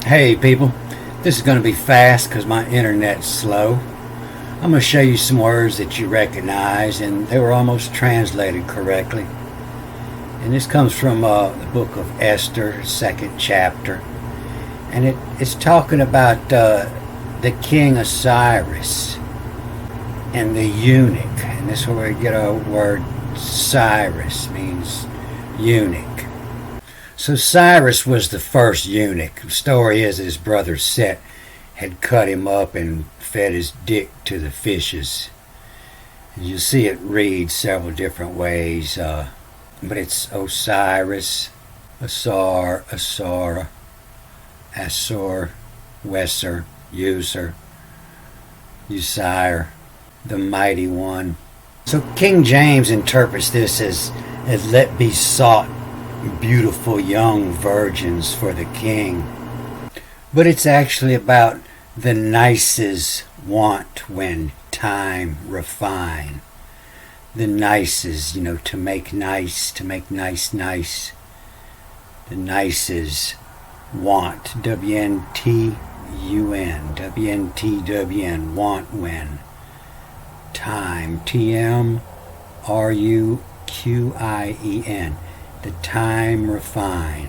Hey people, this is going to be fast because my internet's slow. I'm going to show you some words that you recognize, and they were almost translated correctly. And this comes from the book of Esther, second chapter. And it's talking about the king Osiris and the eunuch. And this is where we get our word Cyrus, means eunuch. So Cyrus was the first eunuch. The story is his brother Set had cut him up and fed his dick to the fishes. And you see it read several different ways, but it's Osiris, Asar, Asara, Asor, Wesser, User, Usire, the mighty one. So King James interprets this as let be sought beautiful young virgins for the king. But it's actually about the nice's want when time refine. The nice's, to make nice, nice. The nice's want, W-N-T-U-N, W-N-T-W-N, want when. Time, T-M-R-U-Q-I-E-N. The time refine.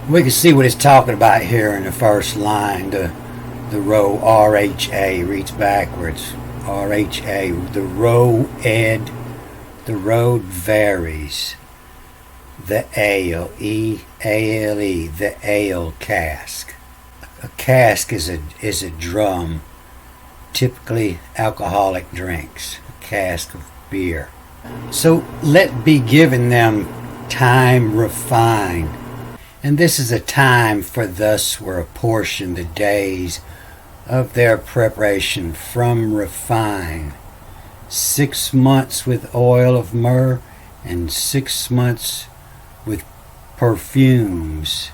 We can see what it's talking about here in the first line. The row R-H-A reads backwards. R-H-A. The row ed. The road varies. The ale, E-A-L-E. The ale cask. A cask is a drum. Typically alcoholic drinks. A cask of beer. So let be given them time refine. And this is a time for thus were apportioned the days of their preparation from refine. 6 months with oil of myrrh, and 6 months with perfumes,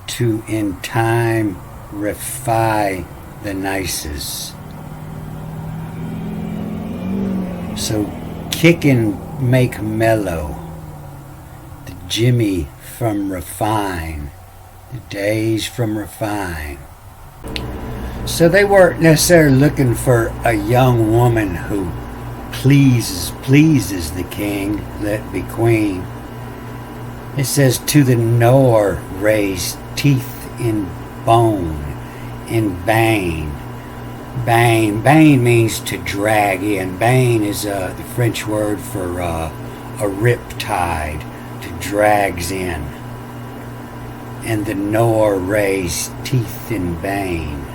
to in time refine the nicest. So kick and make mellow. The Jimmy from refine. The days from refine. So they weren't necessarily looking for a young woman who pleases the king, let be queen. It says to the knower raise teeth in bone, in bane. Bane means to drag in. Bane is the French word for a riptide, to drags in. And the knower raised teeth in bane.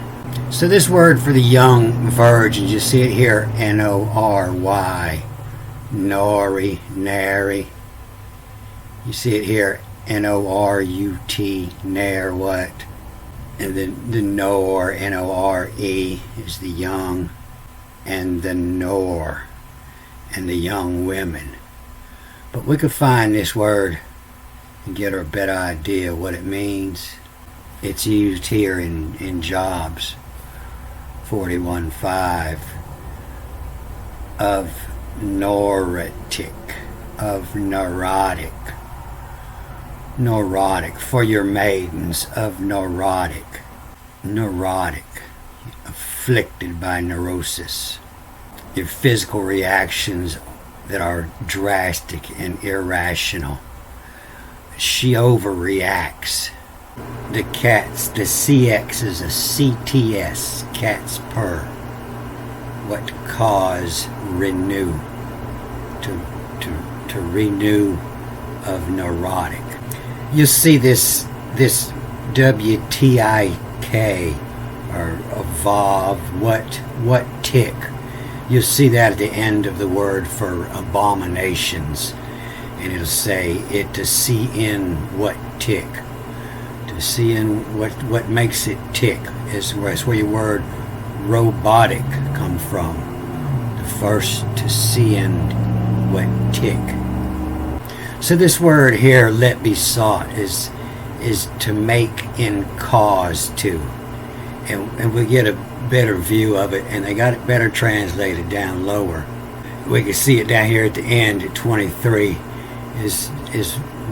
So this word for the young virgins, you see it here, N-O-R-Y, nori, nary. You see it here, N-O-R-U-T, nare what? And then the nor, N-O-R-E, is the young, and the nor, and the young women. But we could find this word and get a better idea what it means. It's used here in Jobs 41:5 of neurotic, of neurotic. Neurotic, for your maidens, of neurotic. Neurotic, afflicted by neurosis. Your physical reactions that are drastic and irrational. She overreacts. The cats, the CX is a CTS, cats purr. What cause renew? To renew of neurotic. You see this WTIK or evolve, what tick. You see that at the end of the word for abominations, and it'll say it to see in what tick. To see in what makes it tick is where your word robotic come from. The first to see in what tick. So this word here, let be sought, is to make in cause to. And we get a better view of it, and they got it better translated down lower. We can see it down here at the end at 23 is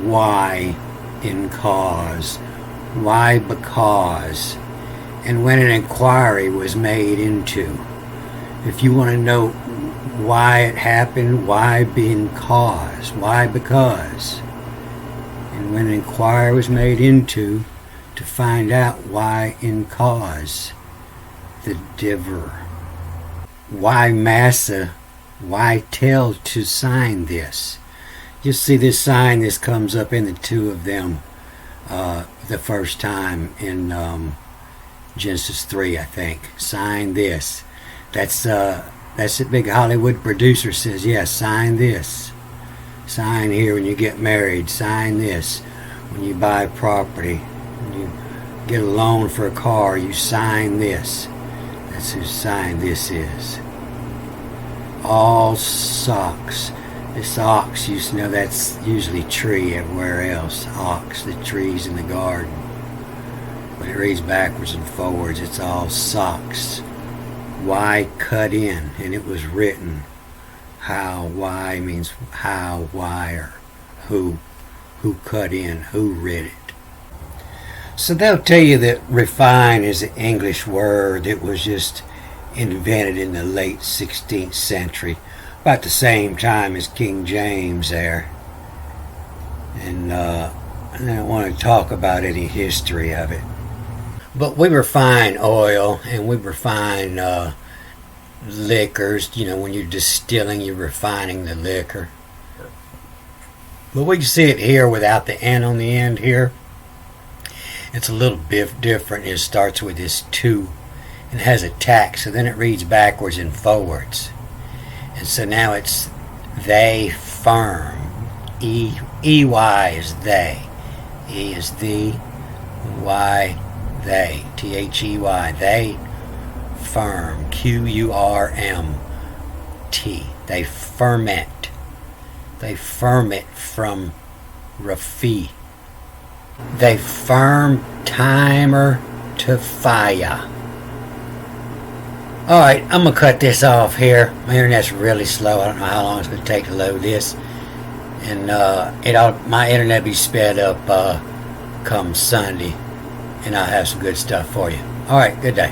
why in cause why because, and when an inquiry was made into. If you want to know why it happened, why being cause, why because, and when an inquiry was made into, to find out why in cause, the diver. Why massa, why tell to sign this. You'll see this sign, this comes up in the two of them the first time in Genesis 3, I think. Sign this. That's a big Hollywood producer says, yes, sign this. Sign here when you get married. Sign this when you buy property. When you get a loan for a car, you sign this. That's whose sign this is. All socks. This ox, you know, that's usually tree everywhere else. Ox, the trees in the garden. When it reads backwards and forwards, it's all socks. Why cut in, and it was written. How, why means how, why, or who cut in, who read it. So they'll tell you that refine is an English word that was just invented in the late 16th century, about the same time as King James there. And I don't want to talk about any history of it. But we refine oil and we refine liquors. You know, when you're distilling, you're refining the liquor. But we can see it here without the N on the end here. It's a little bit different. It starts with this 2 and has a tack, so then it reads backwards and forwards. And so now it's they firm. E-Y is they. E is thee. Y, they. T-H-E-Y. They firm. Q-U-R-M-T. They ferment. They ferment from Rafi. They firm timer to fire. Alright, I'm going to cut this off here. My internet's really slow. I don't know how long it's going to take to load this. And my internet will be sped up come Sunday. And I'll have some good stuff for you. Alright, good day.